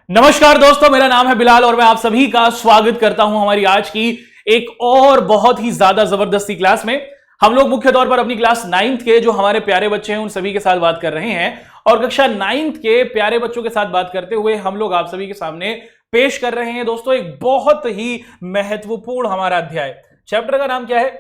नमस्कार दोस्तों, मेरा नाम है बिलाल और मैं आप सभी का स्वागत करता हूं हमारी आज की एक और बहुत ही ज्यादा जबरदस्ती क्लास में। हम लोग मुख्य तौर पर अपनी क्लास 9th के जो हमारे प्यारे बच्चे हैं उन सभी के साथ बात कर रहे हैं और कक्षा 9th के प्यारे बच्चों के साथ बात करते हुए हम लोग आप सभी के सामने पेश कर रहे हैं दोस्तों एक बहुत ही महत्वपूर्ण हमारा अध्याय। चैप्टर का नाम क्या है?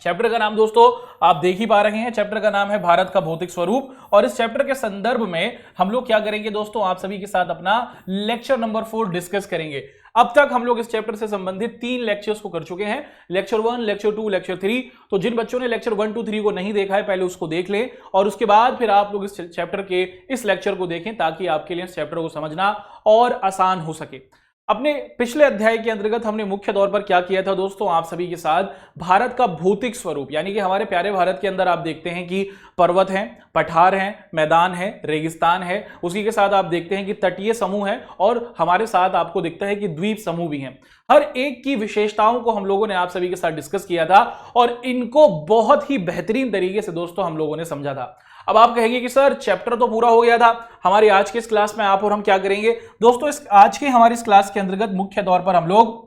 चैप्टर का नाम दोस्तों आप देख ही पा रहे हैं, चैप्टर का नाम है भारत का भौतिक स्वरूप। और इस चैप्टर के संदर्भ में हम लोग क्या करेंगे दोस्तों, आप सभी के साथ अपना लेक्चर नंबर 4 डिस्कस करेंगे। अब तक हम लोग इस चैप्टर से संबंधित 3 लेक्चर्स को कर चुके हैं, लेक्चर 1, लेक्चर 2, लेक्चर 3। तो जिन बच्चों ने लेक्चर 1, 2, 3 को नहीं देखा है पहले उसको देख लें और उसके बाद फिर आप लोग इस चैप्टर के इस लेक्चर को देखें ताकि आपके लिए इस चैप्टर को समझना और आसान हो सके। अपने पिछले अध्याय के अंतर्गत हमने मुख्य तौर पर क्या किया था दोस्तों, आप सभी के साथ भारत का भौतिक स्वरूप यानी कि हमारे प्यारे भारत के अंदर आप देखते हैं कि पर्वत हैं, पठार हैं, मैदान है, रेगिस्तान है, उसी के साथ आप देखते हैं कि तटीय समूह है और हमारे साथ आपको दिखता है कि द्वीप समूह भी हैं। हर एक की विशेषताओं को हम लोगों ने आप सभी के साथ डिस्कस किया था और इनको बहुत ही बेहतरीन तरीके से दोस्तों हम लोगों ने समझा था। अब आप कहेंगे कि सर चैप्टर तो पूरा हो गया था, हमारी आज की इस क्लास में आप और हम क्या करेंगे दोस्तों? आज की हमारी इस क्लास के अंतर्गत मुख्य तौर पर हम लोग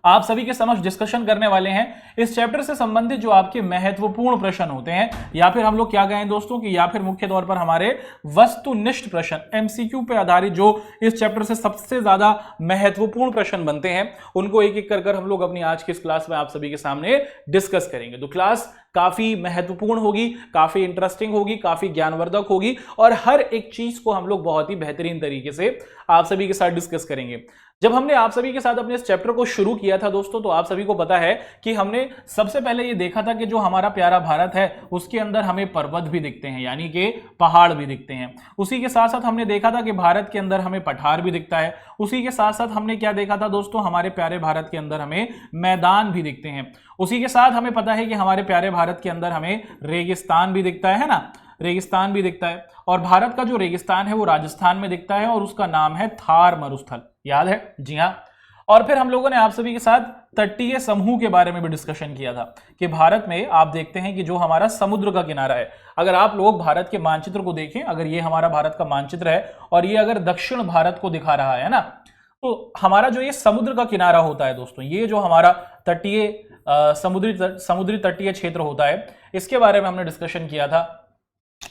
आप सभी के समक्ष डिस्कशन करने वाले हैं इस चैप्टर से संबंधित जो आपके महत्वपूर्ण प्रश्न होते हैं, या फिर हम लोग क्या कहें दोस्तों कि या फिर मुख्य तौर पर हमारे वस्तुनिष्ठ प्रश्न एमसीक्यू पे आधारित जो इस चैप्टर से सबसे ज्यादा महत्वपूर्ण प्रश्न बनते हैं उनको एक एक कर हम लोग अपनी आज की इस क्लास में आप सभी के सामने डिस्कस करेंगे। तो क्लास काफी महत्वपूर्ण होगी, काफी इंटरेस्टिंग होगी, काफी ज्ञानवर्धक होगी और हर एक चीज को हम लोग बहुत ही बेहतरीन तरीके से आप सभी के साथ डिस्कस करेंगे। जब हमने आप सभी के साथ अपने इस चैप्टर को शुरू किया था दोस्तों, तो आप सभी को पता है कि हमने सबसे पहले ये देखा था कि जो हमारा प्यारा भारत है उसके अंदर हमें पर्वत भी दिखते हैं यानी कि पहाड़ भी दिखते हैं। उसी के साथ साथ हमने देखा था कि भारत के अंदर हमें पठार भी दिखता है। उसी के साथ साथ हमने क्या देखा था दोस्तों, हमारे प्यारे भारत के अंदर हमें मैदान भी दिखते हैं। उसी के साथ हमें पता है कि हमारे प्यारे भारत के अंदर हमें रेगिस्तान भी दिखता है ना, रेगिस्तान भी दिखता है। और भारत का जो रेगिस्तान है वो राजस्थान में दिखता है और उसका नाम है थार मरुस्थल, याद है? जी हाँ। और फिर हम लोगों ने आप सभी के साथ तटीय समूह के बारे में भी डिस्कशन किया था कि भारत में आप देखते हैं कि जो हमारा समुद्र का किनारा है, अगर आप लोग भारत के मानचित्र को देखें, अगर ये हमारा भारत का मानचित्र है और ये अगर दक्षिण भारत को दिखा रहा है ना, तो हमारा जो ये समुद्र का किनारा होता है दोस्तों, ये जो हमारा तटीय समुद्री तटीय क्षेत्र होता है, इसके बारे में हमने डिस्कशन किया था।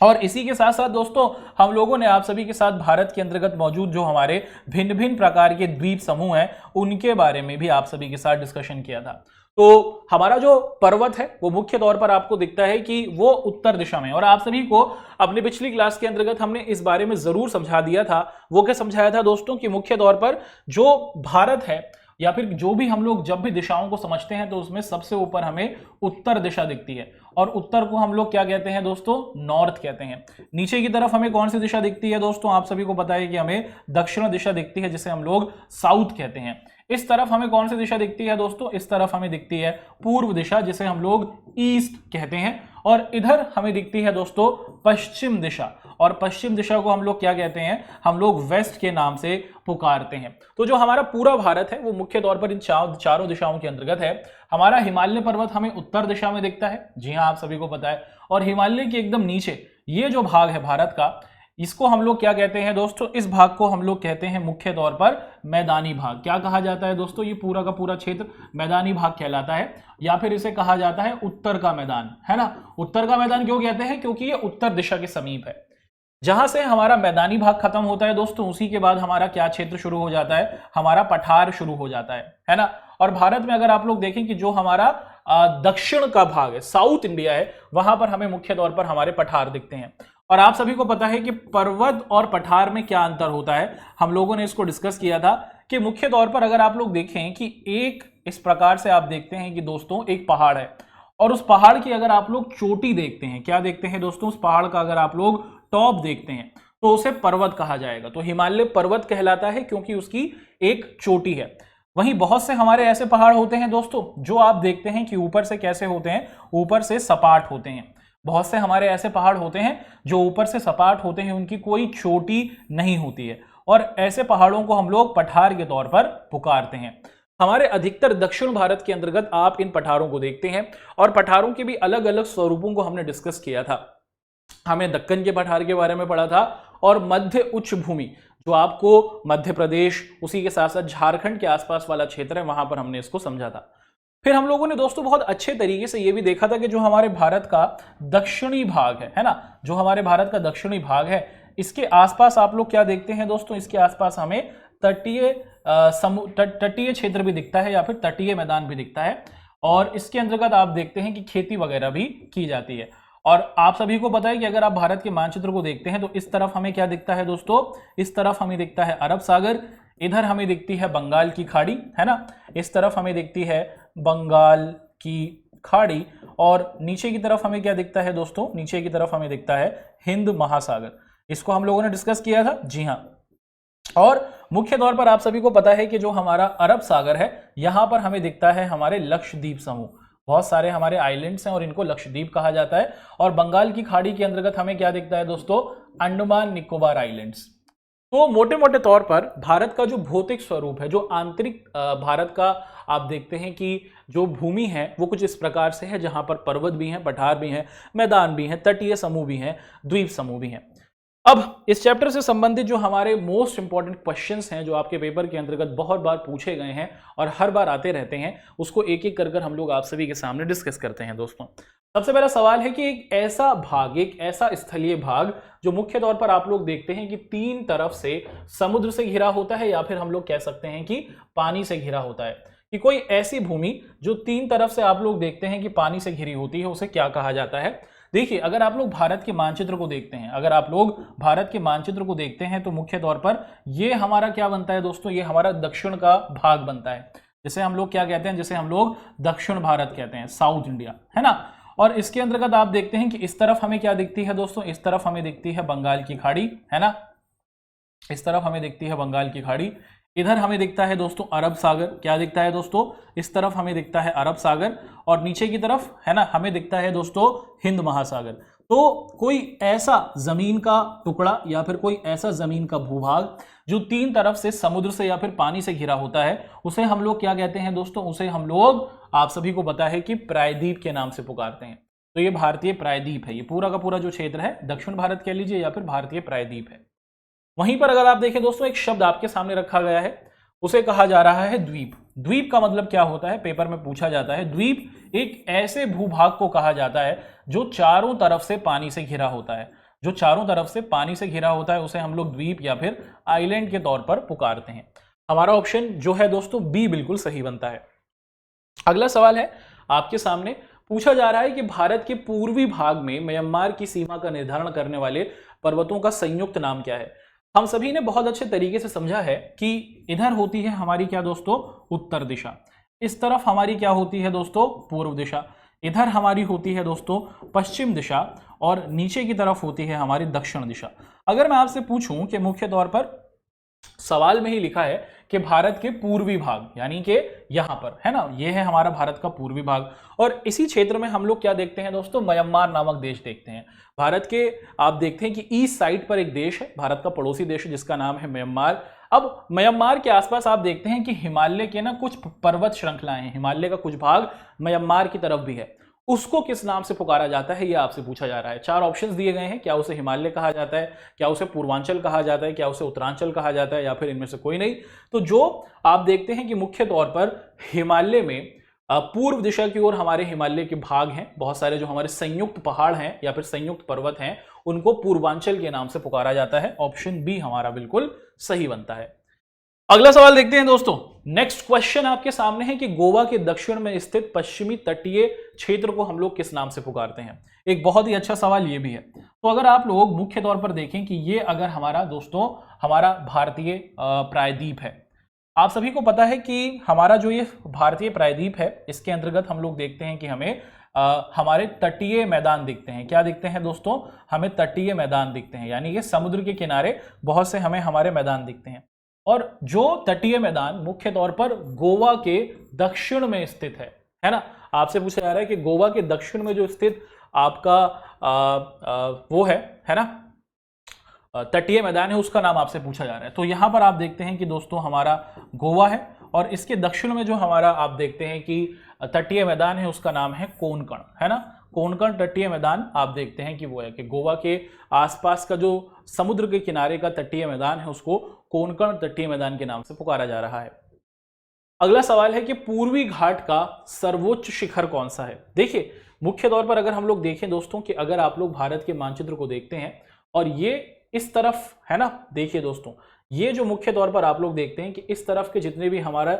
और इसी के साथ साथ दोस्तों हम लोगों ने आप सभी के साथ भारत के अंतर्गत मौजूद जो हमारे भिन्न भिन्न प्रकार के द्वीप समूह हैं उनके बारे में भी आप सभी के साथ डिस्कशन किया था। तो हमारा जो पर्वत है वो मुख्य तौर पर आपको दिखता है कि वो उत्तर दिशा में, और आप सभी को अपनी पिछली क्लास के अंतर्गत हमने इस बारे में जरूर समझा दिया था। वो क्या समझाया था दोस्तों कि मुख्य तौर पर जो भारत है या फिर जो भी हम लोग जब भी दिशाओं को समझते हैं तो उसमें सबसे ऊपर हमें उत्तर दिशा दिखती है और उत्तर को हम लोग क्या कहते हैं दोस्तों? नॉर्थ कहते हैं। नीचे की तरफ हमें कौन सी दिशा दिखती है दोस्तों? आप सभी को पता है कि हमें दक्षिण दिशा दिखती है जिसे हम लोग साउथ कहते हैं। इस तरफ हमें कौन सी दिशा दिखती है दोस्तों? इस तरफ हमें दिखती है पूर्व दिशा जिसे हम लोग ईस्ट कहते हैं। और इधर हमें दिखती है दोस्तों पश्चिम दिशा, और पश्चिम दिशा को हम लोग क्या कहते हैं? हम लोग वेस्ट के नाम से पुकारते हैं। तो जो हमारा पूरा भारत है वो मुख्य तौर पर इन चारों दिशाओं के अंतर्गत है। हमारा हिमालय पर्वत हमें उत्तर दिशा में दिखता है, जी हाँ आप सभी को पता है। और हिमालय के एकदम नीचे ये जो भाग है भारत का, इसको हम लोग क्या कहते हैं दोस्तों? इस भाग को हम लोग कहते हैं मुख्य तौर पर मैदानी भाग। क्या कहा जाता है दोस्तों? ये पूरा का पूरा क्षेत्र मैदानी भाग कहलाता है, या फिर इसे कहा जाता है उत्तर का मैदान, है ना। उत्तर का मैदान क्यों कहते हैं? क्योंकि ये उत्तर दिशा के समीप है। जहां से हमारा मैदानी भाग खत्म होता है दोस्तों, उसी के बाद हमारा क्या क्षेत्र शुरू हो जाता है? हमारा पठार शुरू हो जाता है ना। और भारत में अगर आप लोग देखें कि जो हमारा दक्षिण का भाग है, साउथ इंडिया है, वहां पर हमें मुख्य तौर पर हमारे पठार दिखते हैं। और आप सभी को पता है कि पर्वत और पठार में क्या अंतर होता है, हम लोगों ने इसको डिस्कस किया था कि मुख्य तौर पर अगर आप लोग देखें कि एक इस प्रकार से आप देखते हैं कि दोस्तों एक पहाड़ है और उस पहाड़ की अगर आप लोग चोटी देखते हैं, क्या देखते हैं दोस्तों? उस पहाड़ का अगर आप लोग टॉप देखते हैं तो उसे पर्वत कहा जाएगा। तो हिमालय पर्वत कहलाता है क्योंकि उसकी एक चोटी है। वहीं बहुत से हमारे ऐसे पहाड़ होते हैं दोस्तों जो आप देखते हैं कि ऊपर से कैसे होते हैं? ऊपर से सपाट होते हैं। बहुत से हमारे ऐसे पहाड़ होते हैं जो ऊपर से सपाट होते हैं, उनकी कोई चोटी नहीं होती है, और ऐसे पहाड़ों को हम लोग पठार के तौर पर पुकारते हैं। हमारे अधिकतर दक्षिण भारत के अंतर्गत आप इन पठारों को देखते हैं, और पठारों के भी अलग अलग स्वरूपों को हमने डिस्कस किया था। हमें दक्कन के पठार के बारे में पढ़ा था और मध्य उच्च भूमि जो आपको मध्य प्रदेश, उसी के साथ साथ झारखंड के आसपास वाला क्षेत्र है, वहां पर हमने इसको समझा था। फिर हम लोगों ने दोस्तों बहुत अच्छे तरीके से ये भी देखा था कि जो हमारे भारत का दक्षिणी भाग है ना, जो हमारे भारत का दक्षिणी भाग है, इसके आसपास आप लोग क्या देखते हैं दोस्तों, इसके आसपास हमें तटीय क्षेत्र भी दिखता है या फिर तटीय मैदान भी दिखता है, और इसके अंतर्गत आप देखते हैं कि खेती वगैरह भी की जाती है। और आप सभी को पता है कि अगर आप भारत के मानचित्र को देखते हैं तो इस तरफ हमें क्या दिखता है दोस्तों, इस तरफ हमें दिखता है अरब सागर, इधर हमें दिखती है बंगाल की खाड़ी, है ना, इस तरफ हमें दिखती है बंगाल की खाड़ी, और नीचे की तरफ हमें क्या दिखता है दोस्तों, नीचे की तरफ हमें दिखता है हिंद महासागर। इसको हम लोगों ने डिस्कस किया था, जी हाँ। और मुख्य तौर पर आप सभी को पता है कि जो हमारा अरब सागर है, यहां पर हमें दिखता है हमारे लक्षद्वीप समूह, बहुत सारे हमारे आइलैंड्स हैं और इनको लक्षद्वीप कहा जाता है। और बंगाल की खाड़ी के अंतर्गत हमें क्या दिखता है दोस्तों, अंडमान निकोबार आइलैंड्स। तो मोटे मोटे तौर पर भारत का जो भौतिक स्वरूप है, जो आंतरिक भारत का आप देखते हैं कि जो भूमि है वो कुछ इस प्रकार से है, जहां पर पर्वत भी हैं, पठार भी हैं, मैदान भी हैं, तटीय समूह भी हैं, द्वीप समूह भी हैं। अब इस चैप्टर से संबंधित जो हमारे मोस्ट इंपॉर्टेंट क्वेश्चंस हैं, जो आपके पेपर के अंतर्गत बहुत बार पूछे गए हैं और हर बार आते रहते हैं, उसको एक एक कर हम लोग आप सभी के सामने डिस्कस करते हैं दोस्तों। सबसे पहला सवाल है कि एक ऐसा भाग, एक ऐसा स्थलीय भाग जो मुख्य तौर पर आप लोग देखते हैं कि तीन तरफ से समुद्र से घिरा होता है, या फिर हम लोग कह सकते हैं कि पानी से घिरा होता है, कि कोई ऐसी भूमि जो तीन तरफ से आप लोग देखते हैं कि पानी से घिरी होती है, उसे क्या कहा जाता है। देखिए, अगर आप लोग भारत के मानचित्र को देखते हैं, अगर आप लोग भारत के मानचित्र को देखते हैं तो मुख्य तौर पर ये हमारा क्या बनता है दोस्तों, ये हमारा दक्षिण का भाग बनता है, जिसे हम लोग क्या कहते हैं, जिसे हम लोग दक्षिण भारत कहते हैं, साउथ इंडिया, है ना। और इसके अंतर्गत आप देखते हैं कि इस तरफ हमें क्या दिखती है दोस्तों, इस तरफ हमें दिखती है बंगाल की खाड़ी, है ना, इस तरफ हमें दिखती है बंगाल की खाड़ी, इधर हमें दिखता है दोस्तों अरब सागर, क्या दिखता है दोस्तों, इस तरफ हमें दिखता है अरब सागर, और नीचे की तरफ, है ना, हमें दिखता है दोस्तों हिंद महासागर। तो कोई ऐसा जमीन का टुकड़ा या फिर कोई ऐसा जमीन का भूभाग जो तीन तरफ से समुद्र से या फिर पानी से घिरा होता है, उसे हम लोग क्या कहते हैं दोस्तों, उसे हम लोग, आप सभी को पता है कि प्रायद्वीप के नाम से पुकारते हैं। तो ये भारतीय प्रायद्वीप है, ये पूरा का पूरा जो क्षेत्र है दक्षिण भारत कह लीजिए या फिर भारतीय प्रायद्वीप है। वहीं पर अगर आप देखें दोस्तों, एक शब्द आपके सामने रखा गया है, उसे कहा जा रहा है द्वीप। द्वीप का मतलब क्या होता है, पेपर में पूछा जाता है। द्वीप एक ऐसे भूभाग को कहा जाता है जो चारों तरफ से पानी से घिरा होता है, जो चारों तरफ से पानी से घिरा होता है, उसे हम लोग द्वीप या फिर आइलैंड के तौर पर पुकारते हैं। हमारा ऑप्शन जो है दोस्तों बी बिल्कुल सही बनता है। अगला सवाल है आपके सामने, पूछा जा रहा है कि भारत के पूर्वी भाग में म्यांमार की सीमा का निर्धारण करने वाले पर्वतों का संयुक्त नाम क्या है। हम सभी ने बहुत अच्छे तरीके से समझा है कि इधर होती है हमारी क्या दोस्तों, उत्तर दिशा, इस तरफ हमारी क्या होती है दोस्तों, पूर्व दिशा, इधर हमारी होती है दोस्तों पश्चिम दिशा, और नीचे की तरफ होती है हमारी दक्षिण दिशा। अगर मैं आपसे पूछूं कि मुख्य तौर पर सवाल में ही लिखा है कि भारत के पूर्वी भाग, यानी कि यहां पर, है ना, ये है हमारा भारत का पूर्वी भाग, और इसी क्षेत्र में हम लोग क्या देखते हैं दोस्तों, म्यांमार नामक देश देखते हैं। भारत के आप देखते हैं कि ईस्ट साइड पर एक देश है, भारत का पड़ोसी देश है, जिसका नाम है म्यांमार। अब म्यांमार के आसपास आप देखते हैं कि हिमालय के ना कुछ पर्वत श्रृंखलाएं हैं, हिमालय का कुछ भाग म्यांमार की तरफ भी है, उसको किस नाम से पुकारा जाता है, यह आपसे पूछा जा रहा है। चार ऑप्शंस दिए गए हैं, क्या उसे हिमालय कहा जाता है, क्या उसे पूर्वांचल कहा जाता है, क्या उसे उत्तरांचल कहा जाता है, या फिर इनमें से कोई नहीं। तो जो आप देखते हैं कि मुख्य तौर पर हिमालय में पूर्व दिशा की ओर हमारे हिमालय के भाग हैं, बहुत सारे जो हमारे संयुक्त पहाड़ हैं या फिर संयुक्त पर्वत हैं, उनको पूर्वांचल के नाम से पुकारा जाता है। ऑप्शन बी हमारा बिल्कुल सही बनता है। अगला सवाल देखते हैं दोस्तों। नेक्स्ट क्वेश्चन आपके सामने है कि गोवा के दक्षिण में स्थित पश्चिमी तटीय क्षेत्र को हम लोग किस नाम से पुकारते हैं। एक बहुत ही अच्छा सवाल ये भी है। तो अगर आप लोग मुख्य तौर पर देखें कि ये अगर हमारा दोस्तों हमारा भारतीय प्रायद्वीप है, आप सभी को पता है कि हमारा जो ये भारतीय प्रायद्वीप है, इसके अंतर्गत हम लोग देखते हैं कि हमें हमारे तटीय मैदान दिखते हैं। क्या दिखते हैं दोस्तों, हमें तटीय मैदान दिखते हैं, यानी कि समुद्र के किनारे बहुत से हमें हमारे मैदान दिखते हैं। और जो तटीय मैदान मुख्य तौर पर गोवा के दक्षिण में स्थित है ना। आपसे पूछा जा रहा है कि गोवा के दक्षिण में जो स्थित आपका वो है ना, तटीय मैदान है, उसका नाम आपसे पूछा जा रहा है। तो यहां पर आप देखते हैं कि दोस्तों हमारा गोवा है, और इसके दक्षिण में जो हमारा आप देखते हैं कि तटीय मैदान है, उसका नाम है कोंकण, है ना। कोंकण तटीय मैदान आप देखते हैं कि वो है कि गोवा के आसपास का जो समुद्र के किनारे का तटीय मैदान है उसको कोंकण तटीय मैदान के नाम से पुकारा जा रहा है। अगला सवाल है कि पूर्वी घाट का सर्वोच्च शिखर कौन सा है। देखिए मुख्य तौर पर अगर हम लोग देखें दोस्तों कि अगर आप लोग भारत के मानचित्र को देखते हैं और ये इस तरफ है ना, देखिए दोस्तों ये जो मुख्य तौर पर आप लोग देखते हैं कि इस तरफ के जितने भी हमारा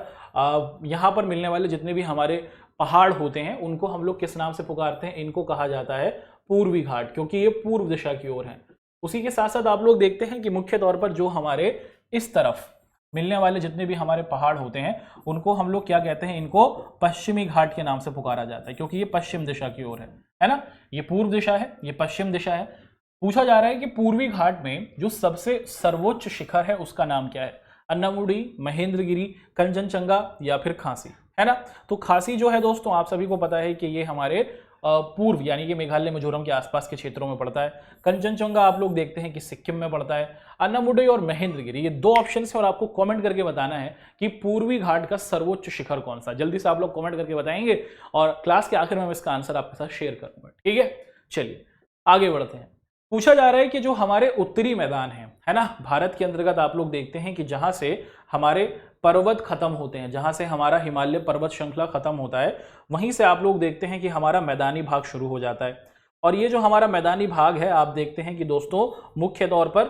यहाँ पर मिलने वाले जितने भी हमारे पहाड़ होते हैं उनको हम लोग किस नाम से पुकारते हैं, इनको कहा जाता है पूर्वी घाट, क्योंकि ये पूर्व दिशा की ओर है। उसी के साथ साथ आप लोग देखते हैं कि मुख्य तौर पर जो हमारे इस तरफ मिलने वाले जितने भी हमारे पहाड़ होते हैं उनको हम लोग क्या कहते हैं, इनको पश्चिमी घाट के नाम से पुकारा जाता है, क्योंकि ये पश्चिम दिशा की ओर है ना। ये पूर्व दिशा है, ये पश्चिम दिशा है। पूछा जा रहा है कि पूर्वी घाट में जो सबसे सर्वोच्च शिखर है उसका नाम क्या है, अन्नामुडी, महेंद्रगिरी, कंचनजंगा या फिर खासी, है ना। तो खासी जो है दोस्तों आप सभी को पता है कि ये हमारे पूर्व यानी कि मेघालय मिजोरम के आसपास के क्षेत्रों में पड़ता है। कंचनजंगा आप लोग देखते हैं कि सिक्किम में पड़ता है। अन्नामुडी और महेंद्रगिरी ये दो ऑप्शन है और आपको कमेंट करके बताना है कि पूर्वी घाट का सर्वोच्च शिखर कौन सा। जल्दी से आप लोग कमेंट करके बताएंगे और क्लास के आखिर में मैं इसका आंसर आपके साथ शेयर करूंगा, ठीक है। चलिए आगे बढ़ते हैं। पूछा जा रहा है कि जो हमारे उत्तरी मैदान है ना, भारत के अंतर्गत आप लोग देखते हैं कि जहां से हमारे पर्वत खत्म होते हैं, जहां से हमारा हिमालय पर्वत श्रृंखला खत्म होता है, वहीं से आप लोग देखते हैं कि हमारा मैदानी भाग शुरू हो जाता है। और ये जो हमारा मैदानी भाग है आप देखते हैं कि दोस्तों मुख्य तौर पर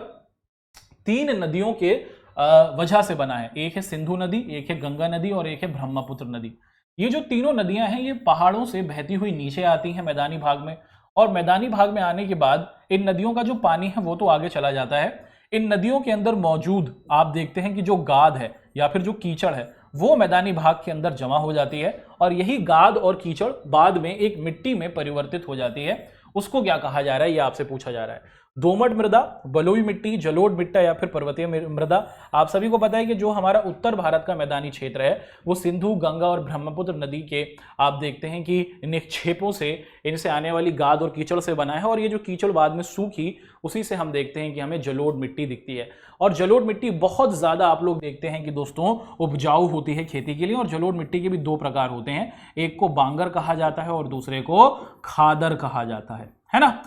3 नदियों के वजह से बना है। एक है सिंधु नदी, एक है गंगा नदी और एक है ब्रह्मपुत्र नदी। ये जो तीनों नदियां हैं ये पहाड़ों से बहती हुई नीचे आती हैं मैदानी भाग में, और मैदानी भाग में आने के बाद इन नदियों का जो पानी है वो तो आगे चला जाता है। इन नदियों के अंदर मौजूद आप देखते हैं कि जो गाद है या फिर जो कीचड़ है वो मैदानी भाग के अंदर जमा हो जाती है, और यही गाद और कीचड़ बाद में एक मिट्टी में परिवर्तित हो जाती है। उसको क्या कहा जा रहा है ये आपसे पूछा जा रहा है। दोमट मृदा, बलुई मिट्टी, जलोढ़ मिट्टी या फिर पर्वतीय मृदा। आप सभी को पता है कि जो हमारा उत्तर भारत का मैदानी क्षेत्र है वो सिंधु, गंगा और ब्रह्मपुत्र नदी के आप देखते हैं कि निक्षेपों से, इनसे आने वाली गाद और कीचड़ से बना है, और ये जो कीचड़ बाद में सूखी उसी से हम देखते हैं कि हमें जलोढ़ मिट्टी दिखती है। और जलोढ़ मिट्टी बहुत ज्यादा आप लोग देखते हैं कि दोस्तों उपजाऊ होती है खेती के लिए। और जलोढ़ मिट्टी के भी 2 प्रकार होते हैं, एक को बांगर कहा जाता है और दूसरे को खादर कहा जाता है ना।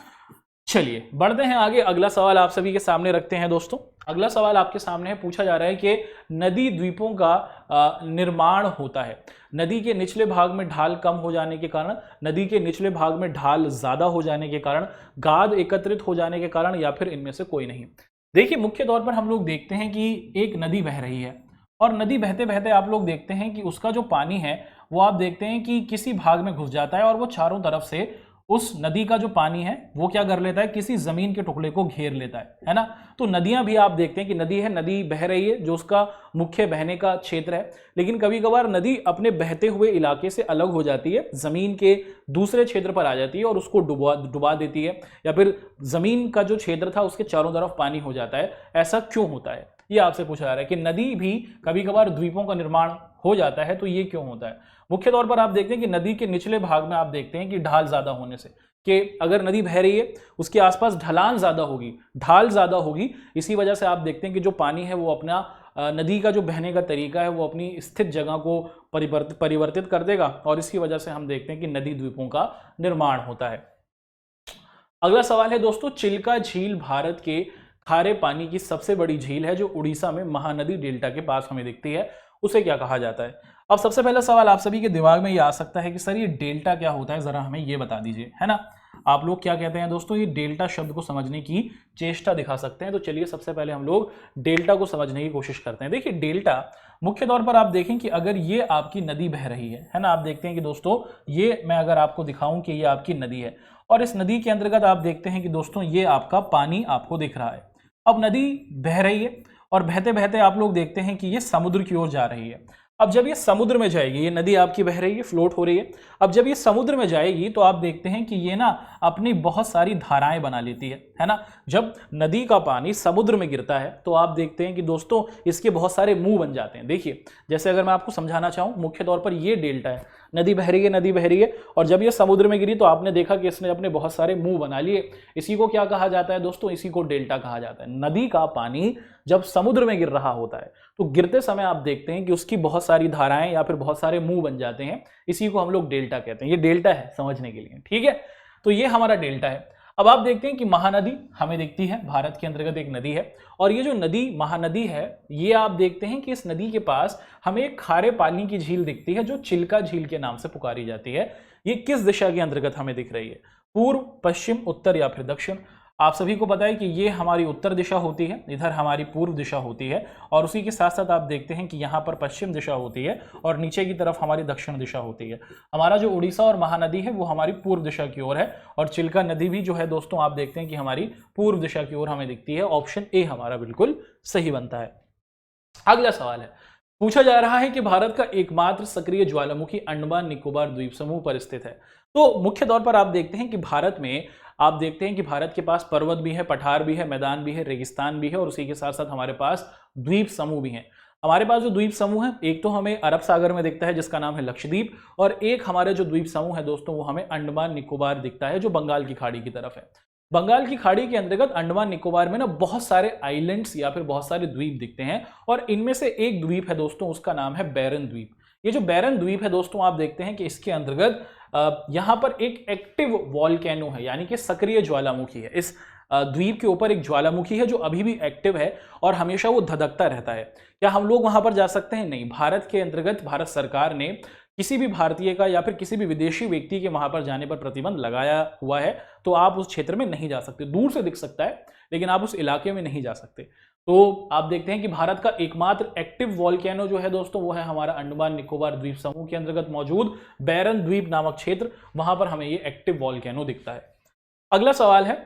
चलिए बढ़ते हैं आगे। अगला सवाल आप सभी के सामने रखते हैं दोस्तों। अगला सवाल आपके सामने है, पूछा जा रहा है कि नदी द्वीपों का निर्माण होता है नदी के निचले भाग में ढाल कम हो जाने के कारण, नदी के निचले भाग में ढाल ज्यादा हो जाने के कारण, गाद एकत्रित हो जाने के कारण, या फिर इनमें से कोई नहीं। देखिए मुख्य तौर पर हम लोग देखते हैं कि एक नदी बह रही है और नदी बहते बहते आप लोग देखते हैं कि उसका जो पानी है वो आप देखते हैं कि किसी भाग में घुस जाता है और वो चारों तरफ से उस नदी का जो पानी है वो क्या कर लेता है, किसी जमीन के टुकड़े को घेर लेता है ना। तो नदियां भी आप देखते हैं कि नदी है, नदी बह रही है जो उसका मुख्य बहने का क्षेत्र है, लेकिन कभी कभार नदी अपने बहते हुए इलाके से अलग हो जाती है, जमीन के दूसरे क्षेत्र पर आ जाती है और उसको डुबा देती है, या फिर जमीन का जो क्षेत्र था उसके चारों तरफ पानी हो जाता है। ऐसा क्यों होता है ये आपसे पूछा जा रहा है कि नदी भी कभी कभार द्वीपों का निर्माण हो जाता है, तो ये क्यों होता है। मुख्य तौर पर आप देखते हैं कि नदी के निचले भाग में आप देखते हैं कि ढाल ज्यादा होने से, कि अगर नदी बह रही है उसके आसपास ढलान ज्यादा होगी, ढाल ज्यादा होगी, इसी वजह से आप देखते हैं कि जो पानी है वो अपना नदी का जो बहने का तरीका है वो अपनी स्थित जगह को परिवर्तित कर देगा, और इसकी वजह से हम देखते हैं कि नदी द्वीपों का निर्माण होता है। अगला सवाल है दोस्तों, चिल्का झील भारत के खारे पानी की सबसे बड़ी झील है जो उड़ीसा में महानदी डेल्टा के पास हमें दिखती है, उसे क्या कहा जाता है। अब सबसे पहला सवाल आप सभी के दिमाग में ये आ सकता है कि सर ये डेल्टा क्या होता है, जरा हमें ये बता दीजिए, है ना। आप लोग क्या कहते हैं दोस्तों, ये डेल्टा शब्द को समझने की चेष्टा दिखा सकते हैं। तो चलिए सबसे पहले हम लोग डेल्टा को समझने की कोशिश करते हैं। देखिए डेल्टा मुख्य तौर पर आप देखें कि अगर ये आपकी नदी बह रही है ना, आप देखते हैं कि दोस्तों ये मैं अगर आपको दिखाऊं कि ये आपकी नदी है, और इस नदी के अंतर्गत आप देखते हैं कि दोस्तों ये आपका पानी आपको दिख रहा है। अब नदी बह रही है और बहते बहते आप लोग देखते हैं कि ये समुद्र की ओर जा रही है। अब जब ये समुद्र में जाएगी, ये नदी आपकी बह रही है, फ्लोट हो रही है, अब जब ये समुद्र में जाएगी तो आप देखते हैं कि ये ना अपनी बहुत सारी धाराएं बना लेती है ना। जब नदी का पानी समुद्र में गिरता है तो आप देखते हैं कि दोस्तों इसके बहुत सारे मुंह बन जाते हैं। देखिए जैसे अगर मैं आपको समझाना चाहूँ, मुख्य तौर पर ये डेल्टा है, नदी बह रही है, नदी बह रही है, और जब ये समुद्र में गिरी तो आपने देखा कि इसने अपने बहुत सारे मुंह बना लिए। इसी को क्या कहा जाता है दोस्तों, इसी को डेल्टा कहा जाता है। नदी का पानी जब समुद्र में गिर रहा होता है तो गिरते समय आप देखते हैं कि उसकी बहुत सारी धाराएं या फिर बहुत सारे मुंह बन जाते हैं, इसी को हम लोग डेल्टा कहते हैं। ये डेल्टा है समझने के लिए, ठीक है। तो ये हमारा डेल्टा है। अब आप देखते हैं कि महानदी हमें दिखती है, भारत के अंतर्गत एक नदी है, और ये जो नदी महानदी है, ये आप देखते हैं कि इस नदी के पास हमें एक खारे पानी की झील दिखती है जो चिल्का झील के नाम से पुकारी जाती है। ये किस दिशा के अंतर्गत हमें दिख रही है? पूर्व, पश्चिम, उत्तर या फिर दक्षिण? आप सभी को पता है कि ये हमारी उत्तर दिशा होती है, इधर हमारी पूर्व दिशा होती है, और उसी के साथ साथ आप देखते हैं कि यहाँ पर पश्चिम दिशा होती है और नीचे की तरफ हमारी दक्षिण दिशा होती है। हमारा जो उड़ीसा और महानदी है वो हमारी पूर्व दिशा की ओर है, और चिल्का नदी भी जो है दोस्तों आप देखते हैं कि हमारी पूर्व दिशा की ओर हमें दिखती है। ऑप्शन ए हमारा बिल्कुल सही बनता है। अगला सवाल है, पूछा जा रहा है कि भारत का एकमात्र सक्रिय ज्वालामुखी अंडमान निकोबार द्वीप समूह पर स्थित है। तो मुख्य तौर पर आप देखते हैं कि भारत में आप देखते हैं कि भारत के पास पर्वत भी है, पठार भी है, मैदान भी है, रेगिस्तान भी है, और उसी के साथ साथ हमारे पास द्वीप समूह भी हैं। हमारे पास जो द्वीप समूह है, एक तो हमें अरब सागर में दिखता है जिसका नाम है लक्षद्वीप, और एक हमारे जो द्वीप समूह है दोस्तों वो हमें अंडमान निकोबार दिखता है जो बंगाल की खाड़ी की तरफ है। बंगाल की खाड़ी के अंतर्गत अंडमान निकोबार में ना बहुत सारे आइलैंड्स या फिर बहुत सारे द्वीप दिखते हैं, और इनमें से एक द्वीप है दोस्तों, उसका नाम है बैरन द्वीप। ये जो बैरन द्वीप है दोस्तों आप देखते हैं कि इसके अंतर्गत यहां पर एक एक्टिव वॉल्केनो है, यानी कि सक्रिय ज्वालामुखी है। इस द्वीप के ऊपर एक ज्वालामुखी है जो अभी भी एक्टिव है और हमेशा वो धधकता रहता है। क्या हम लोग वहां पर जा सकते हैं? नहीं। भारत के अंतर्गत भारत सरकार ने किसी भी भारतीय का या फिर किसी भी विदेशी व्यक्ति के वहां पर जाने पर प्रतिबंध लगाया हुआ है, तो आप उस क्षेत्र में नहीं जा सकते। दूर से दिख सकता है लेकिन आप उस इलाके में नहीं जा सकते। तो आप देखते हैं कि भारत का एकमात्र एक्टिव वॉल्केनो जो है दोस्तों वो है हमारा अंडमान निकोबार द्वीप समूह के अंतर्गत मौजूद बैरन द्वीप नामक क्षेत्र, वहां पर हमें ये एक्टिव वॉल्केनो दिखता है। अगला सवाल है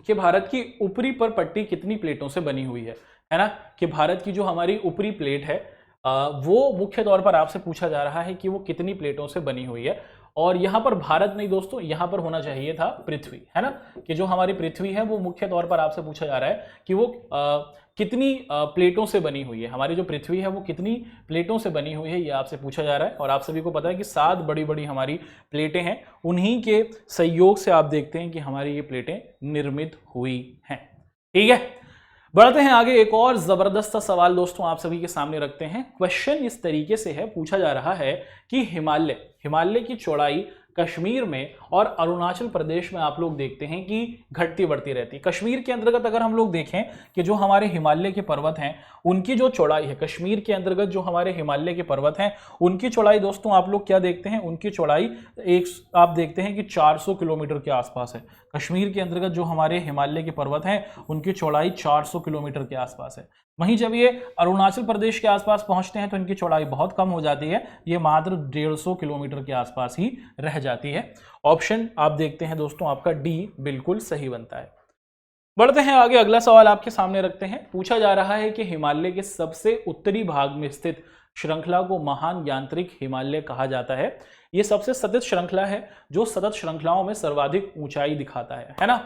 कि भारत की ऊपरी पर पट्टी कितनी प्लेटों से बनी हुई है ना? कि भारत की जो हमारी ऊपरी प्लेट है वो मुख्य तौर पर आपसे पूछा जा रहा है कि वो कितनी प्लेटों से बनी हुई है। और यहां पर भारत नहीं दोस्तों, यहां पर होना चाहिए था पृथ्वी, है ना? कि जो हमारी पृथ्वी है वो मुख्य तौर पर आपसे पूछा जा रहा है कि वो कितनी प्लेटों से बनी हुई है। हमारी जो पृथ्वी है वो कितनी प्लेटों से बनी हुई है, ये आपसे पूछा जा रहा है। और आप सभी को पता है कि 7 बड़ी बड़ी हमारी प्लेटें हैं, उन्हीं के सहयोग से आप देखते हैं कि हमारी ये प्लेटें निर्मित हुई हैं। ठीक है, बढ़ते हैं आगे। एक और जबरदस्त सवाल दोस्तों आप सभी के सामने रखते हैं। क्वेश्चन इस तरीके से है, पूछा जा रहा है कि हिमालय की चौड़ाई कश्मीर में और अरुणाचल प्रदेश में आप लोग देखते हैं कि घटती बढ़ती रहती है। कश्मीर के अंतर्गत अगर हम लोग देखें कि जो हमारे हिमालय के पर्वत हैं उनकी जो चौड़ाई है, कश्मीर के अंतर्गत जो हमारे हिमालय के पर्वत हैं उनकी चौड़ाई दोस्तों आप लोग क्या देखते हैं, उनकी चौड़ाई आप देखते हैं कि 400 किलोमीटर के आसपास है। कश्मीर के अंतर्गत जो हमारे हिमालय के पर्वत हैं उनकी चौड़ाई 400 किलोमीटर के आसपास है। वहीं जब ये अरुणाचल प्रदेश के आसपास पहुंचते हैं तो इनकी चौड़ाई बहुत कम हो जाती है, ये मात्र 150 किलोमीटर के आसपास ही रह जाती है। ऑप्शन आप देखते हैं दोस्तों आपका डी बिल्कुल सही बनता है। बढ़ते हैं आगे, अगला सवाल आपके सामने रखते हैं। पूछा जा रहा है कि हिमालय के सबसे उत्तरी भाग में स्थित श्रृंखला को महान यांत्रिक हिमालय कहा जाता है। यह सबसे सतत श्रृंखला है जो सतत श्रृंखलाओं में सर्वाधिक ऊंचाई दिखाता है ना?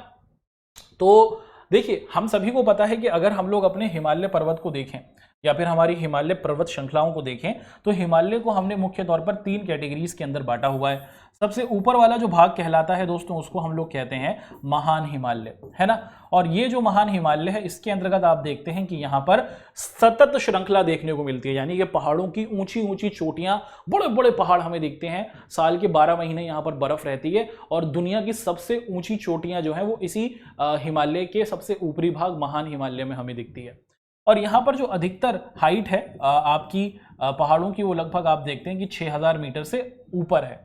तो देखिए, हम सभी को पता है कि अगर हम लोग अपने हिमालय पर्वत को देखें या फिर हमारी हिमालय पर्वत श्रृंखलाओं को देखें तो हिमालय को हमने मुख्य तौर पर 3 कैटेगरीज के अंदर बांटा हुआ है। सबसे ऊपर वाला जो भाग कहलाता है दोस्तों उसको हम लोग कहते हैं महान हिमालय, है ना? और ये जो महान हिमालय है इसके अंतर्गत आप देखते हैं कि यहाँ पर सतत श्रृंखला देखने को मिलती है, यानी कि पहाड़ों की ऊंची ऊंची चोटियां, बड़े बड़े पहाड़ हमें दिखते हैं। साल के 12 महीने यहाँ पर बर्फ रहती है और दुनिया की सबसे ऊंची चोटियां जो है वो इसी हिमालय के सबसे ऊपरी भाग महान हिमालय में हमें दिखती है। और यहाँ पर जो अधिकतर हाइट है आपकी पहाड़ों की वो लगभग आप देखते हैं कि 6000 मीटर से ऊपर है।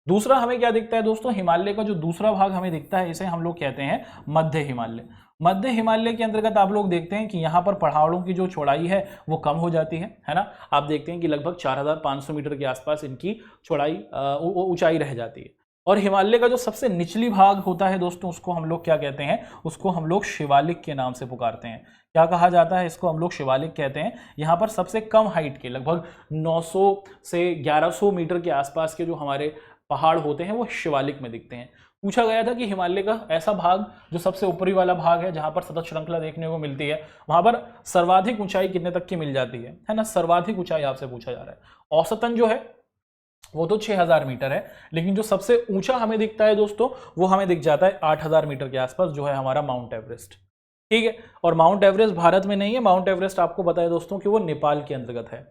दूसरा हमें क्या दिखता है दोस्तों, हिमालय का जो दूसरा भाग हमें दिखता है इसे हम लोग कहते हैं मध्य हिमालय। मध्य हिमालय के अंतर्गत आप लोग देखते हैं कि यहाँ पर पहाड़ों की जो चौड़ाई है वो कम हो जाती है ना? आप देखते हैं कि लगभग 4500 मीटर के आसपास इनकी चौड़ाई ऊंचाई रह जाती है। और हिमालय का जो सबसे निचली भाग होता है दोस्तों उसको हम लोग क्या कहते हैं, उसको हम लोग शिवालिक के नाम से पुकारते हैं। क्या कहा जाता है इसको? हम लोग शिवालिक कहते हैं। यहाँ पर सबसे कम हाइट के लगभग 900 से 1100 मीटर के आसपास के जो हमारे पहाड़ होते हैं वो शिवालिक में दिखते हैं। पूछा गया था कि हिमालय का ऐसा भाग जो सबसे ऊपरी वाला भाग है जहां पर सतत श्रृंखला देखने को मिलती है वहां पर सर्वाधिक ऊंचाई कितने तक की मिल जाती है ना? सर्वाधिक ऊंचाई आपसे पूछा जा रहा है। औसतन जो है वो तो 6000 मीटर है, लेकिन जो सबसे ऊंचा हमें दिखता है दोस्तों वो हमें दिख जाता है 8000 मीटर के आसपास, जो है हमारा माउंट एवरेस्ट। ठीक है, और माउंट एवरेस्ट भारत में नहीं है, माउंट एवरेस्ट आपको पता है दोस्तों कि वो नेपाल के अंतर्गत है।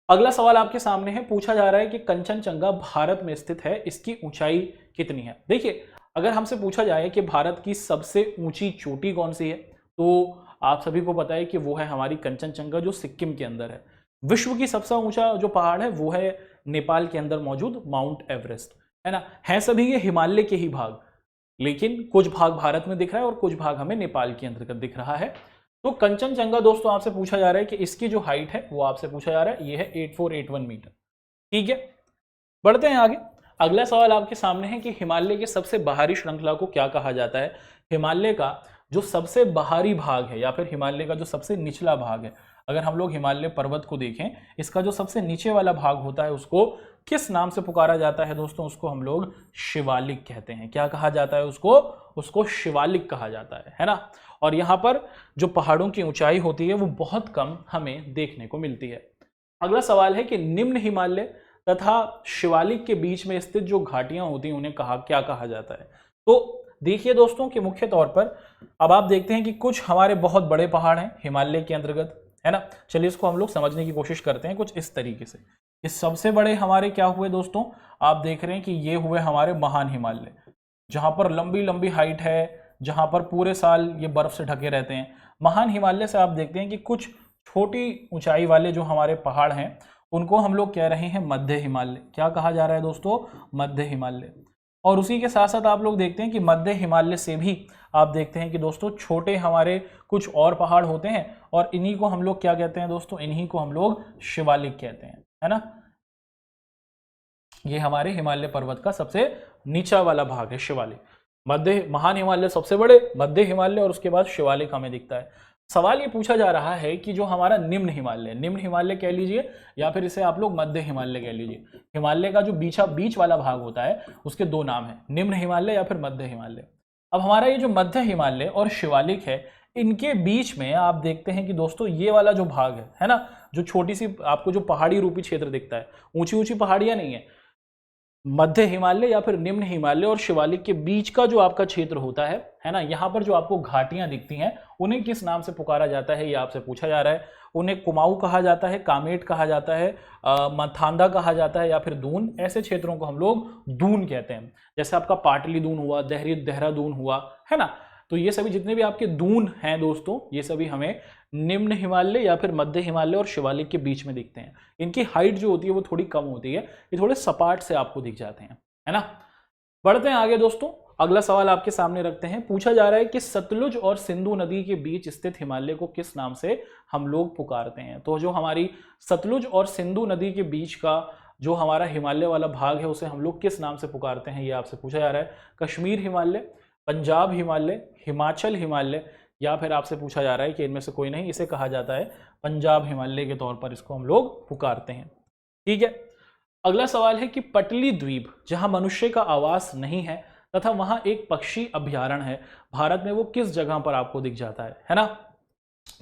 अगला सवाल आपके सामने है, पूछा जा रहा है कि कंचनजंगा भारत में स्थित है, इसकी ऊंचाई कितनी है। देखिए, अगर हमसे पूछा जाए कि भारत की सबसे ऊंची चोटी कौन सी है, तो आप सभी को पता है कि वो है हमारी कंचनजंगा, जो सिक्किम के अंदर है। विश्व की सबसे ऊंचा जो पहाड़ है वो है नेपाल के अंदर मौजूद माउंट एवरेस्ट, है ना। है सभी ये हिमालय के ही भाग, लेकिन कुछ भाग भारत में दिख रहा है और कुछ भाग हमें नेपाल के अंतर्गत दिख रहा है। तो कंचनजंगा दोस्तों आपसे पूछा जा रहा है कि इसकी जो हाइट है वो आपसे पूछा जा रहा है, ये है 8481 मीटर। ठीक है, बढ़ते हैं आगे। अगला सवाल आपके सामने है कि हिमालय के सबसे बाहरी श्रृंखला को क्या कहा जाता है। हिमालय का जो सबसे बाहरी भाग है या फिर हिमालय का जो सबसे निचला भाग है, अगर हम लोग हिमालय पर्वत को देखें, इसका जो सबसे नीचे वाला भाग होता है उसको किस नाम से पुकारा जाता है दोस्तों? उसको हम लोग शिवालिक कहते हैं। क्या कहा जाता है उसको? उसको शिवालिक कहा जाता है ना। और यहाँ पर जो पहाड़ों की ऊंचाई होती है वो बहुत कम हमें देखने को मिलती है। अगला सवाल है कि निम्न हिमालय तथा शिवालिक के बीच में स्थित जो घाटियां होती हैं उन्हें क्या कहा जाता है? तो देखिए दोस्तों कि मुख्य तौर पर अब आप देखते हैं कि कुछ हमारे बहुत बड़े पहाड़ हैं हिमालय के अंतर्गत, है ना। चलिए इसको हम लोग समझने की कोशिश करते हैं कुछ इस तरीके से। इस सबसे बड़े हमारे क्या हुए दोस्तों? आप देख रहे हैं कि ये हुए हमारे महान हिमालय, जहां पर लंबी लंबी हाइट है, जहां पर पूरे साल ये बर्फ से ढके रहते हैं। महान हिमालय से आप देखते हैं कि कुछ छोटी ऊंचाई वाले जो हमारे पहाड़ हैं उनको हम लोग कह रहे हैं मध्य हिमालय। क्या कहा जा रहा है दोस्तों? मध्य हिमालय। और उसी के साथ साथ आप लोग देखते हैं कि मध्य हिमालय से भी आप देखते हैं कि दोस्तों छोटे हमारे कुछ और पहाड़ होते हैं और इन्हीं को हम लोग क्या कहते हैं दोस्तों? इन्हीं को हम लोग शिवालिक कहते हैं, है ना। ये हमारे हिमालय पर्वत का सबसे नीचा वाला भाग है शिवालिक। मध्य महान हिमालय सबसे बड़े, मध्य हिमालय और उसके बाद शिवालिक हमें दिखता है। सवाल ये पूछा जा रहा है कि जो हमारा निम्न हिमालय कह लीजिए या फिर इसे आप लोग मध्य हिमालय कह लीजिए। हिमालय का जो बीच वाला भाग होता है उसके दो नाम है, निम्न हिमालय या फिर मध्य हिमालय। अब हमारा ये जो मध्य हिमालय और शिवालिक है, इनके बीच में आप देखते हैं कि दोस्तों ये वाला जो भाग है ना, जो छोटी सी आपको जो पहाड़ी रूपी क्षेत्र दिखता है, ऊंची ऊंची पहाड़ियां नहीं है, मध्य हिमालय या फिर निम्न हिमालय और शिवालिक के बीच का जो आपका क्षेत्र होता है ना, यहाँ पर जो आपको घाटियां दिखती हैं उन्हें किस नाम से पुकारा जाता है, ये आपसे पूछा जा रहा है। उन्हें कुमाऊं कहा जाता है, कामेट कहा जाता है, मथांदा कहा जाता है या फिर दून। ऐसे क्षेत्रों को हम लोग दून कहते हैं। जैसे आपका पाटली दून हुआ, देहरादून हुआ, है ना। तो ये सभी जितने भी आपके दून हैं दोस्तों, ये सभी हमें निम्न हिमालय या फिर मध्य हिमालय और शिवालिक के बीच में दिखते हैं। इनकी हाइट जो होती है वो थोड़ी कम होती है, ये थोड़े सपाट से आपको दिख जाते हैं, है ना। बढ़ते हैं आगे दोस्तों। अगला सवाल आपके सामने रखते हैं। पूछा जा रहा है कि सतलुज और सिंधु नदी के बीच स्थित हिमालय को किस नाम से हम लोग पुकारते हैं? तो जो हमारी सतलुज और सिंधु नदी के बीच का जो हमारा हिमालय वाला भाग है उसे हम लोग किस नाम से पुकारते हैं, ये आपसे पूछा जा रहा है। कश्मीर हिमालय, पंजाब हिमालय, हिमाचल हिमालय, या फिर आपसे पूछा जा रहा है कि इनमें से कोई नहीं, इसे कहा जाता है पंजाब हिमालय के तौर पर इसको हम लोग पुकारते हैं। ठीक है, अगला सवाल है कि पटली द्वीप, जहां मनुष्य का आवास नहीं है तथा वहां एक पक्षी अभ्यारण्य है, भारत में वो किस जगह पर आपको दिख जाता है ना।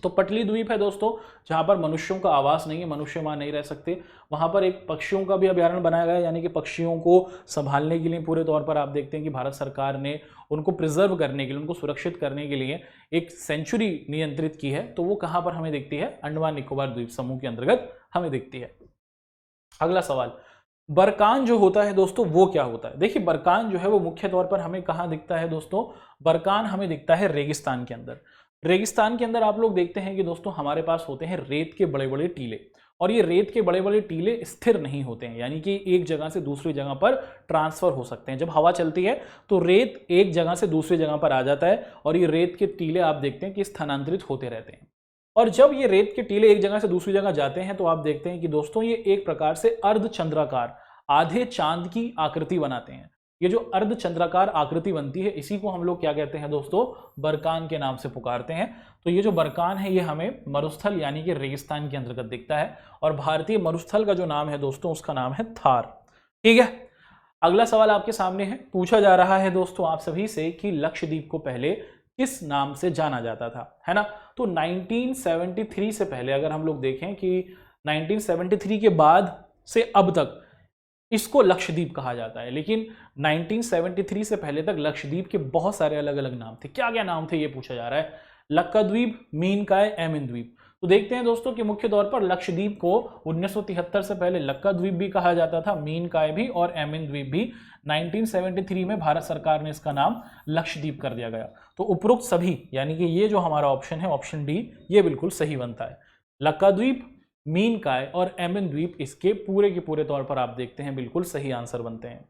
तो पटली द्वीप है दोस्तों, जहां पर मनुष्यों का आवास नहीं है, मनुष्य वहां नहीं रह सकते। वहां पर एक पक्षियों का भी अभ्यारण्य बनाया गया है, यानी कि पक्षियों को संभालने के लिए पूरे तौर पर आप देखते हैं कि भारत सरकार ने उनको प्रिजर्व करने के लिए, उनको सुरक्षित करने के लिए एक सेंचुरी नियंत्रित की है। तो वो कहां पर हमें दिखती है? अंडमान निकोबार द्वीप समूह के अंतर्गत हमें दिखती है। अगला सवाल, बरकान जो होता है दोस्तों वो क्या होता है? देखिए, बरकान जो है वो मुख्य तौर पर हमें कहां दिखता है दोस्तों? बरकान हमें दिखता है रेगिस्तान के अंदर। रेगिस्तान के अंदर आप लोग देखते हैं कि दोस्तों हमारे पास होते हैं रेत के बड़े बड़े टीले, और ये रेत के बड़े बड़े टीले स्थिर नहीं होते हैं, यानी कि एक जगह से दूसरी जगह पर ट्रांसफर हो सकते हैं। जब हवा चलती है तो रेत एक जगह से दूसरी जगह पर आ जाता है और ये रेत के टीले आप देखते हैं कि स्थानांतरित होते रहते हैं। और जब ये रेत के टीले एक जगह से दूसरी जगह जाते हैं तो आप देखते हैं कि दोस्तों ये एक प्रकार से अर्धचंद्राकार, आधे चांद की आकृति बनाते हैं। ये जो अर्धचंद्राकार आकृति बनती है इसी को हम लोग क्या कहते हैं दोस्तों? बरकान के नाम से पुकारते हैं। तो ये जो बरकान है ये हमें मरुस्थल यानी कि रेगिस्तान के अंतर्गत दिखता है, और भारतीय मरुस्थल का जो नाम है दोस्तों उसका नाम है थार। ठीक है, अगला सवाल आपके सामने है। पूछा जा रहा है दोस्तों आप सभी से कि लक्षद्वीप को पहले किस नाम से जाना जाता था, है ना। तो 1973 से पहले अगर हम लोग देखें कि 1973 के बाद से अब तक इसको लक्षद्वीप कहा जाता है, लेकिन 1973 से पहले तक लक्षद्वीप के बहुत सारे अलग अलग नाम थे। क्या क्या नाम थे ये पूछा जा रहा है। लक्काद्वीप, मीनकाय, एमिन द्वीप। तो देखते हैं दोस्तों कि मुख्य तौर पर लक्षद्वीप को 1973 से पहले लक्का द्वीप भी कहा जाता था, मीन काय भी और एमिन द्वीप भी। 1973 में भारत सरकार ने इसका नाम लक्षद्वीप कर दिया गया। तो उपरोक्त सभी यानी कि ये जो हमारा ऑप्शन है ऑप्शन डी ये बिल्कुल सही बनता है। लक्का द्वीप, मीन काय और एमिन द्वीप इसके पूरे के पूरे तौर पर आप देखते हैं बिल्कुल सही आंसर बनते हैं।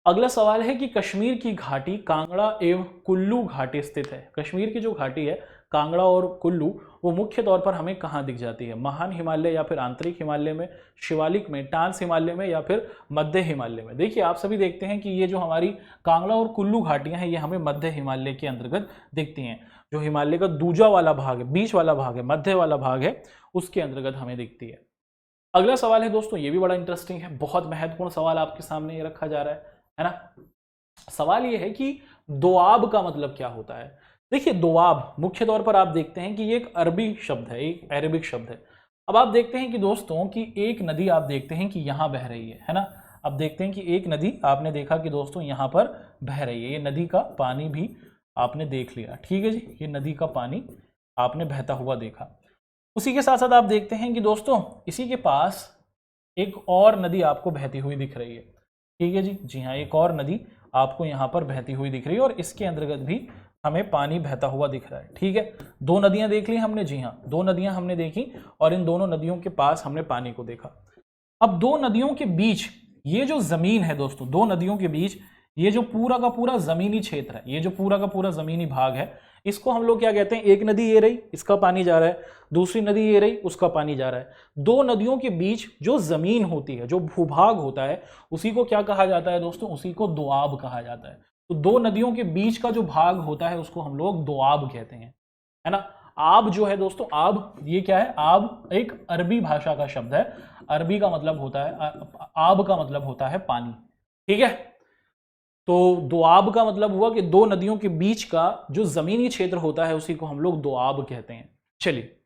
अगला सवाल है कि कश्मीर की घाटी कांगड़ा एवं कुल्लू घाटी स्थित है। कश्मीर की जो घाटी है कांगड़ा और कुल्लू वो मुख्य तौर पर हमें कहाँ दिख जाती है? महान हिमालय या फिर आंतरिक हिमालय में, शिवालिक में, टांस हिमालय में या फिर मध्य हिमालय में। देखिए आप सभी देखते हैं कि ये जो हमारी कांगड़ा और कुल्लू घाटियां हैं ये हमें मध्य हिमालय के अंतर्गत दिखती हैं। जो हिमालय का दूजा वाला भाग है, बीच वाला भाग है, मध्य वाला भाग है, उसके अंतर्गत हमें दिखती है। अगला सवाल है दोस्तों ये भी बड़ा इंटरेस्टिंग है, बहुत महत्वपूर्ण सवाल आपके सामने ये रखा जा रहा है ना। सवाल ये है कि दोआब का मतलब क्या होता है? देखिए दोआब मुख्य तौर पर आप देखते हैं कि ये एक अरबी शब्द है, एक अरेबिक शब्द है। अब आप देखते हैं कि दोस्तों कि एक नदी आप देखते हैं कि यहाँ बह रही है ना। अब देखते हैं कि एक नदी आपने देखा कि दोस्तों यहाँ पर बह रही है, ये नदी का पानी भी आपने देख लिया, ठीक है जी, ये नदी का पानी आपने बहता हुआ देखा। उसी के साथ साथ आप देखते हैं कि दोस्तों इसी के पास एक और नदी आपको बहती हुई दिख रही है, ठीक है जी हाँ, एक और नदी आपको यहाँ पर बहती हुई दिख रही है और इसके अंतर्गत भी हमें पानी बहता हुआ दिख रहा है, ठीक है। दो नदियां देख ली हमने, जी हाँ, दो नदियां हमने देखी और इन दोनों नदियों के पास हमने पानी को देखा। अब दो नदियों के बीच ये जो जमीन है दोस्तों, दो नदियों के बीच ये जो पूरा का पूरा जमीनी क्षेत्र है, ये जो पूरा का पूरा जमीनी भाग है, इसको हम लोग क्या कहते हैं? एक नदी ये रही, इसका पानी जा रहा है, दूसरी नदी ये रही, उसका पानी जा रहा है। दो नदियों के बीच जो जमीन होती है, जो भूभाग होता है, उसी को क्या कहा जाता है दोस्तों? उसी को दोआब कहा जाता है। तो दो नदियों के बीच का जो भाग होता है उसको हम लोग दोआब कहते हैं, है ना। आब जो है दोस्तों, आब ये क्या है? आब एक अरबी भाषा का शब्द है, अरबी का मतलब होता है, आब का मतलब होता है पानी, ठीक है। तो दोआब का मतलब हुआ कि दो नदियों के बीच का जो जमीनी क्षेत्र होता है उसी को हम लोग दोआब कहते हैं। चलिए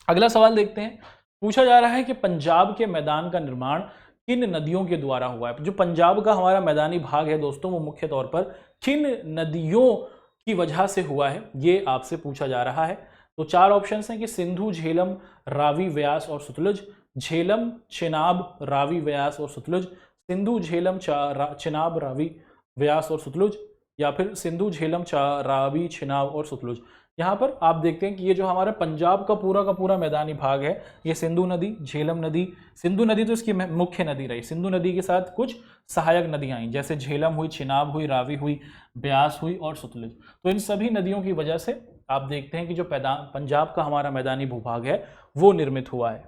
अगला सवाल देखते हैं। पूछा जा रहा है कि पंजाब के मैदान का निर्माण किन नदियों के द्वारा हुआ है? जो पंजाब का हमारा मैदानी भाग है दोस्तों वो मुख्य तौर पर किन नदियों की वजह से हुआ है, ये आपसे पूछा जा रहा है। तो चार ऑप्शंस हैं कि सिंधु, झेलम, रावी, व्यास और सतलुज। झेलम, चेनाब, रावी, व्यास और सतलुज। सिंधु, झेलम, चेनाब, रावी, व्यास और सतलुज, या फिर सिंधु, झेलम, रावी, चेनाब और सतलुज। यहाँ पर आप देखते हैं कि ये जो हमारा पंजाब का पूरा मैदानी भाग है, ये सिंधु नदी, झेलम नदी, सिंधु नदी तो इसकी मुख्य नदी रही, सिंधु नदी के साथ कुछ सहायक नदियां आई जैसे झेलम हुई, चिनाब हुई, रावी हुई, ब्यास हुई और सतलुज। तो इन सभी नदियों की वजह से आप देखते हैं कि जो पंजाब का हमारा मैदानी भूभाग है वो निर्मित हुआ है।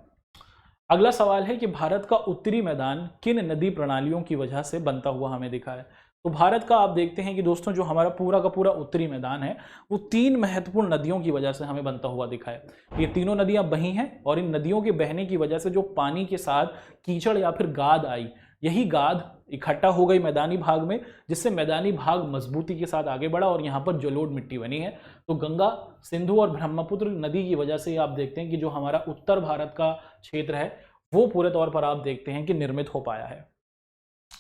अगला सवाल है कि भारत का उत्तरी मैदान किन नदी प्रणालियों की वजह से बनता हुआ हमें दिखा है? तो भारत का आप देखते हैं कि दोस्तों जो हमारा पूरा का पूरा उत्तरी मैदान है वो तीन महत्वपूर्ण नदियों की वजह से हमें बनता हुआ दिखा है। ये तीनों नदियां बही हैं और इन नदियों के बहने की वजह से जो पानी के साथ कीचड़ या फिर गाद आई, यही गाद इकट्ठा हो गई मैदानी भाग में, जिससे मैदानी भाग मजबूती के साथ आगे बढ़ा और यहाँ पर जलोढ़ मिट्टी बनी है। तो गंगा, सिंधु और ब्रह्मपुत्र नदी की वजह से आप देखते हैं कि जो हमारा उत्तर भारत का क्षेत्र है वो पूरे तौर पर आप देखते हैं कि निर्मित हो पाया है।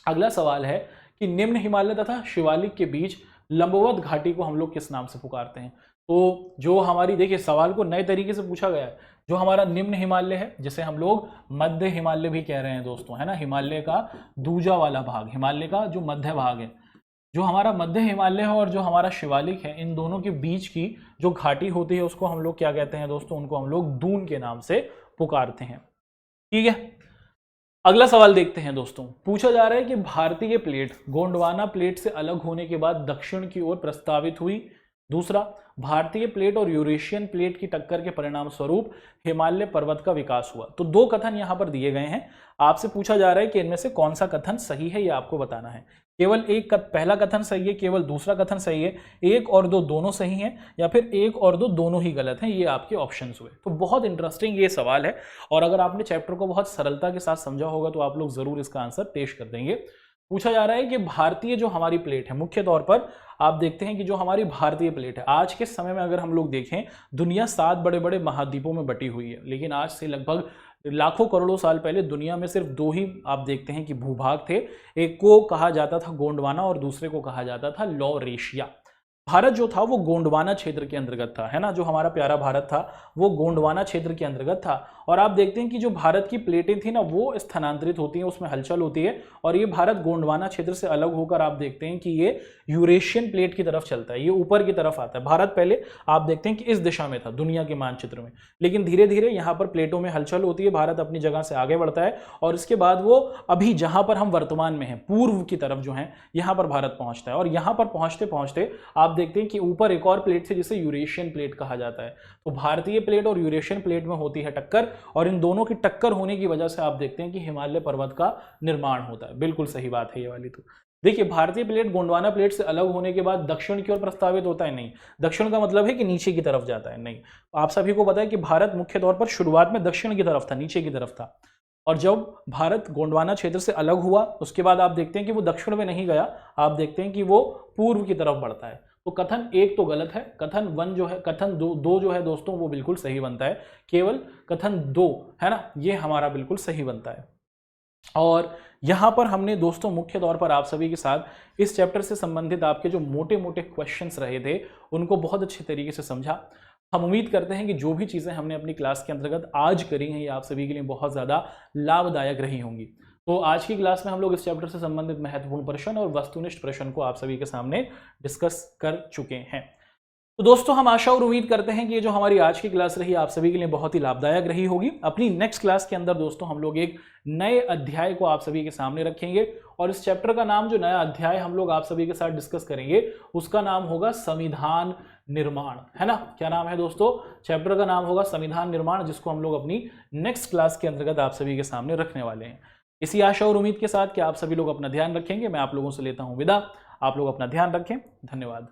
अगला सवाल है कि निम्न हिमालय तथा शिवालिक के बीच लंबवत घाटी को हम लोग किस नाम से पुकारते हैं? तो जो हमारी, देखिए सवाल को नए तरीके से पूछा गया है। जो हमारा निम्न हिमालय है जिसे हम लोग मध्य हिमालय भी कह रहे हैं दोस्तों, है ना, हिमालय का दूजा वाला भाग, हिमालय का जो मध्य भाग है, जो हमारा मध्य हिमालय है और जो हमारा शिवालिक है, इन दोनों के बीच की जो घाटी होती है उसको हम लोग क्या कहते हैं दोस्तों? उनको हम लोग दून के नाम से पुकारते हैं, ठीक है। अगला सवाल देखते हैं दोस्तों। पूछा जा रहा है कि भारतीय प्लेट गोंडवाना प्लेट से अलग होने के बाद दक्षिण की ओर प्रस्तावित हुई। दूसरा, भारतीय प्लेट और यूरेशियन प्लेट की टक्कर के परिणाम स्वरूप हिमालय पर्वत का विकास हुआ। तो दो कथन यहां पर दिए गए हैं, आपसे पूछा जा रहा है कि इनमें से कौन सा कथन सही है, यह आपको बताना है। केवल एक पहला कथन सही है, केवल दूसरा कथन सही है, एक और दो दोनों सही हैं, या फिर एक और दो दोनों ही गलत हैं, ये आपके ऑप्शंस हुए। तो बहुत इंटरेस्टिंग ये सवाल है और अगर आपने चैप्टर को बहुत सरलता के साथ समझा होगा तो आप लोग जरूर इसका आंसर पेश कर देंगे। पूछा जा रहा है कि भारतीय जो हमारी प्लेट है, मुख्य तौर पर आप देखते हैं कि जो हमारी भारतीय प्लेट है, आज के समय में अगर हम लोग देखें, दुनिया 7 बड़े बड़े महाद्वीपों में बटी हुई है, लेकिन आज से लगभग लाखों करोड़ों साल पहले दुनिया में सिर्फ दो ही आप देखते हैं कि भूभाग थे। एक को कहा जाता था गोंडवाना और दूसरे को कहा जाता था लॉरेशिया। भारत जो था वो गोंडवाना क्षेत्र के अंतर्गत था, है ना। जो हमारा प्यारा भारत था वो गोंडवाना क्षेत्र के अंतर्गत था। और आप देखते हैं कि जो भारत की प्लेटें थी ना वो स्थानांतरित होती हैं, उसमें हलचल होती है, और ये भारत गोंडवाना क्षेत्र से अलग होकर आप देखते हैं कि ये यूरेशियन प्लेट की तरफ चलता है, ये ऊपर की तरफ आता है। भारत पहले आप देखते हैं कि इस दिशा में था दुनिया के मानचित्र में, लेकिन धीरे धीरे यहाँ पर प्लेटों में हलचल होती है, भारत अपनी जगह से आगे बढ़ता है, और इसके बाद वो अभी जहां पर हम वर्तमान में हैं पूर्व की तरफ जो है यहाँ पर भारत पहुंचता है। और यहाँ पर पहुंचते पहुंचते आप देखते हैं कि ऊपर एक और प्लेट से जिसे यूरेशियन प्लेट कहा जाता है। तो भारतीय प्लेट और यूरेशियन प्लेट में होती है टक्कर, और इन दोनों की टक्कर होने की वजह से आप देखते हैं कि हिमालय पर्वत का निर्माण होता है। बिल्कुल सही बात है ये वाली। तो देखिए, भारतीय प्लेट गोंडवाना प्लेट से अलग होने के बाद दक्षिण की ओर प्रस्तावित होता है, नहीं। दक्षिण का मतलब है कि नीचे की तरफ जाता है, नहीं। आप सभी को पता है कि भारत मुख्य तौर पर शुरुआत में दक्षिण की तरफ था, नीचे की तरफ था, और जब भारत गोंडवाना क्षेत्र से अलग हुआ उसके बाद आप देखते हैं कि वो दक्षिण में नहीं गया, आप देखते हैं कि वो पूर्व की तरफ बढ़ता है। तो कथन एक तो गलत है, कथन वन जो है, कथन दो जो है दोस्तों वो बिल्कुल सही बनता है। केवल कथन दो है ना, ये हमारा बिल्कुल सही बनता है। और यहां पर हमने दोस्तों मुख्य तौर पर आप सभी के साथ इस चैप्टर से संबंधित आपके जो मोटे मोटे क्वेश्चंस रहे थे उनको बहुत अच्छे तरीके से समझा। हम उम्मीद करते हैं कि जो भी चीज़ें हमने अपनी क्लास के अंतर्गत आज करी हैं ये आप सभी के लिए बहुत ज़्यादा लाभदायक रही होंगी। तो आज की क्लास में हम लोग इस चैप्टर से संबंधित महत्वपूर्ण प्रश्न और वस्तुनिष्ठ प्रश्न को आप सभी के सामने डिस्कस कर चुके हैं। तो दोस्तों हम आशा और उम्मीद करते हैं कि ये जो हमारी आज की क्लास रही आप सभी के लिए बहुत ही लाभदायक रही होगी। अपनी नेक्स्ट क्लास के अंदर दोस्तों हम लोग एक नए अध्याय को आप सभी के सामने रखेंगे, और इस चैप्टर का नाम, जो नया अध्याय हम लोग आप सभी के साथ डिस्कस करेंगे, उसका नाम होगा संविधान निर्माण, है ना। क्या नाम है दोस्तों? चैप्टर का नाम होगा संविधान निर्माण, जिसको हम लोग अपनी नेक्स्ट क्लास के अंतर्गत आप सभी के सामने रखने वाले हैं। इसी आशा और उम्मीद के साथ कि आप सभी लोग अपना ध्यान रखेंगे, मैं आप लोगों से लेता हूं विदा। आप लोग अपना ध्यान रखें। धन्यवाद।